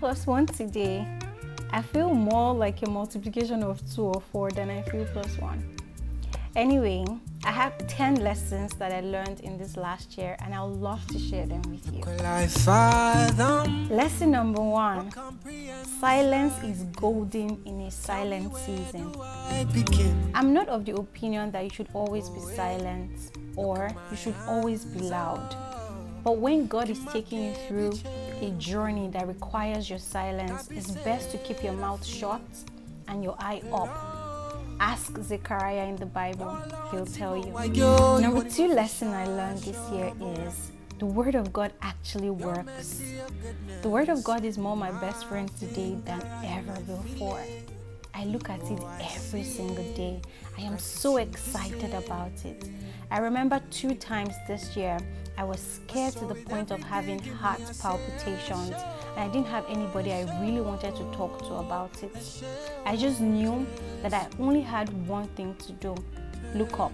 plus 1 today. I feel more like a multiplication of 2 or 4 than I feel plus 1. Anyway, I have 10 lessons that I learned in this last year, and I would love to share them with you. Lesson number 1: silence is golden in a silent season. I'm not of the opinion that you should always be silent or you should always be loud. But when God is taking you through a journey that requires your silence, it's best to keep your mouth shut and your eye up. Ask Zechariah in the Bible, he'll tell you. Number 2 lesson I learned this year is the Word of God actually works. The Word of God is more my best friend today than ever before. I look at it every single day. I am so excited about it. I remember 2 times this year I was scared to the point of having heart palpitations, and I didn't have anybody I really wanted to talk to about it. I just knew that I only had one thing to do: look up.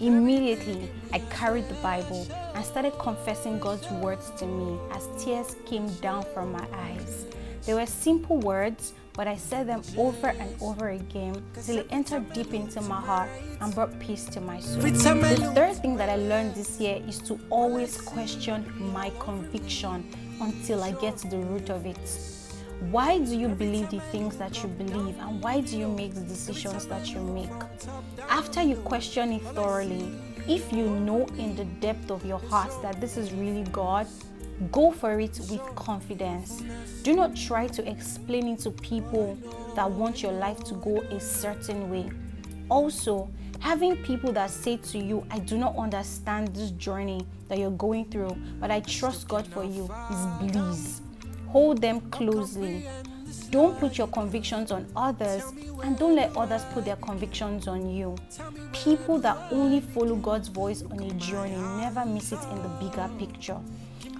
Immediately, I carried the Bible and started confessing God's words to me as tears came down from my eyes. They were simple words, but I said them over and over again till it entered deep into my heart and brought peace to my soul. The third thing that I learned this year is to always question my conviction until I get to the root of it. Why do you believe the things that you believe, and why do you make the decisions that you make? After you question it thoroughly, if you know in the depth of your heart that this is really God, go for it with confidence. Do not try to explain it to people that want your life to go a certain way. Also, having people that say to you, I do not understand this journey that you're going through, but I trust God for you, is bliss. Hold them closely. Don't put your convictions on others, and don't let others put their convictions on you. People that only follow God's voice on a journey never miss it in the bigger picture.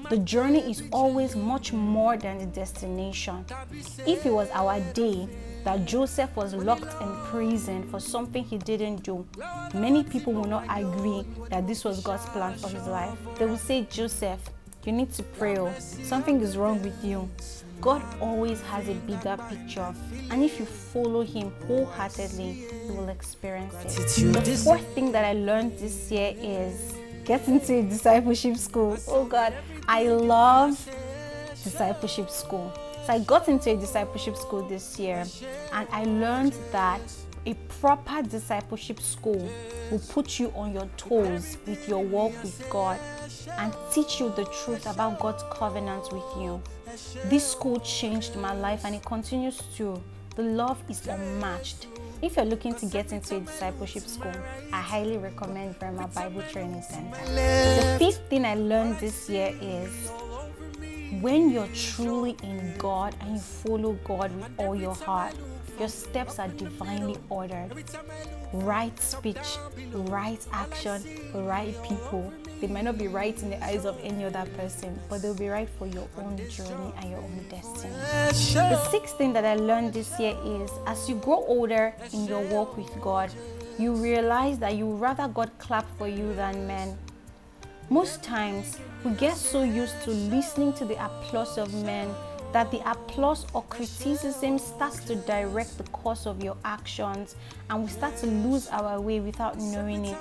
The journey is always much more than the destination. If it was our day that Joseph was locked in prison for something he didn't do, many people will not agree that this was God's plan for his life. They will say, Joseph, you need to pray. Something is wrong with you. God always has a bigger picture, and if you follow him wholeheartedly, you will experience it. The 4th thing that I learned this year is get into a discipleship school. Oh God, I love discipleship school. So I got into a discipleship school this year, and I learned that a proper discipleship school will put you on your toes with your walk with God and teach you the truth about God's covenant with you. This school changed my life, and it continues to. The love is unmatched. If you're looking to get into a discipleship school, I highly recommend Vera Bible Training Center. The 5th thing I learned this year is when you're truly in God and you follow God with all your heart, your steps are divinely ordered. Right speech, right action, right people. They might not be right in the eyes of any other person, but they'll be right for your own journey and your own destiny. The 6th thing that I learned this year is as you grow older in your walk with God, you realize that you rather God clap for you than men. Most times, we get so used to listening to the applause of men that the applause or criticism starts to direct the course of your actions, and we start to lose our way without knowing it.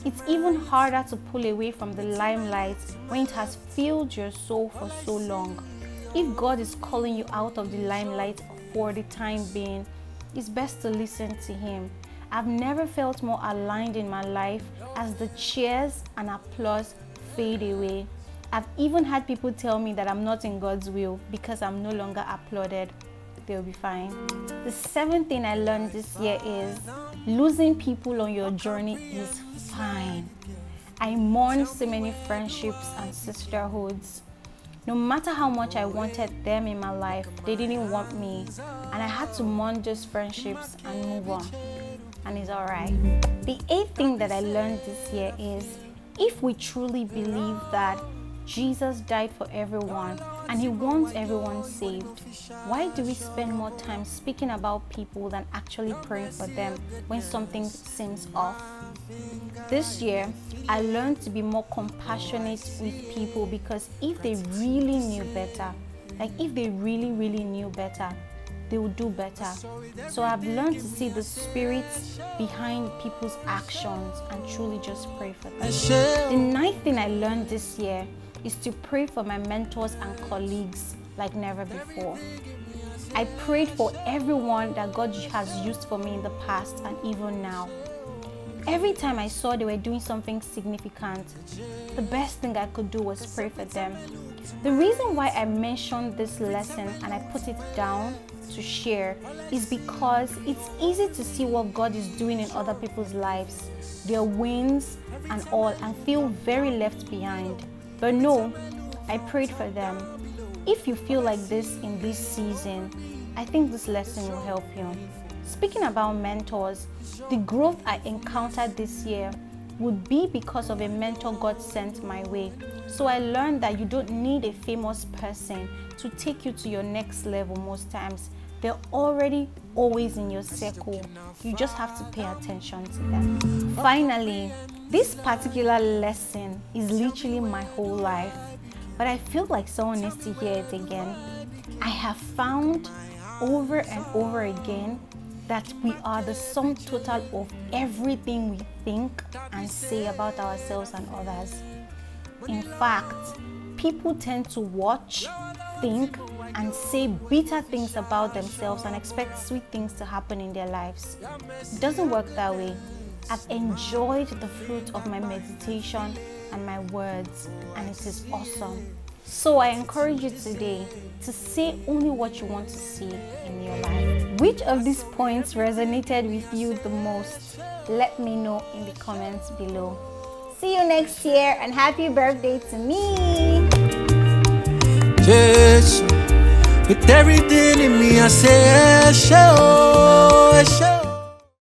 It's even harder to pull away from the limelight when it has filled your soul for so long. If God is calling you out of the limelight for the time being, it's best to listen to him. I've never felt more aligned in my life as the cheers and applause fade away. I've even had people tell me that I'm not in God's will because I'm no longer applauded. They'll be fine. The 7th thing I learned this year is losing people on your journey is fine. I mourn so many friendships and sisterhoods. No matter how much I wanted them in my life, they didn't want me, and I had to mourn those friendships and move on. And it's alright. The 8th thing that I learned this year is if we truly believe that Jesus died for everyone and he wants everyone saved, why do we spend more time speaking about people than actually praying for them when something seems off? This year, I learned to be more compassionate with people because if they really knew better, Like if they really, really knew better, they would do better. So I've learned to see the spirits behind people's actions and truly just pray for them. The ninth thing I learned this year is to pray for my mentors and colleagues like never before. I prayed for everyone that God has used for me in the past and even now. Every time I saw they were doing something significant, the best thing I could do was pray for them. The reason why I mentioned this lesson and I put it down to share is because it's easy to see what God is doing in other people's lives, their wins and all, and feel very left behind. But no, I prayed for them. If you feel like this in this season, I think this lesson will help you. Speaking about mentors, the growth I encountered this year would be because of a mentor God sent my way. So I learned that you don't need a famous person to take you to your next level most times. They're already always in your circle. You just have to pay attention to them. Finally, this particular lesson is literally my whole life, but I feel like someone needs to hear it again. I have found over and over again that we are the sum total of everything we think and say about ourselves and others. In fact, people tend to watch, think, and say bitter things about themselves and expect sweet things to happen in their lives. It doesn't work that way. I've enjoyed the fruit of my meditation and my words, and it is awesome. So I encourage you today to say only what you want to see in your life. Which of these points resonated with you the most? Let me know in the comments below. See you next year and happy birthday to me! Yes, with everything in me I say, show.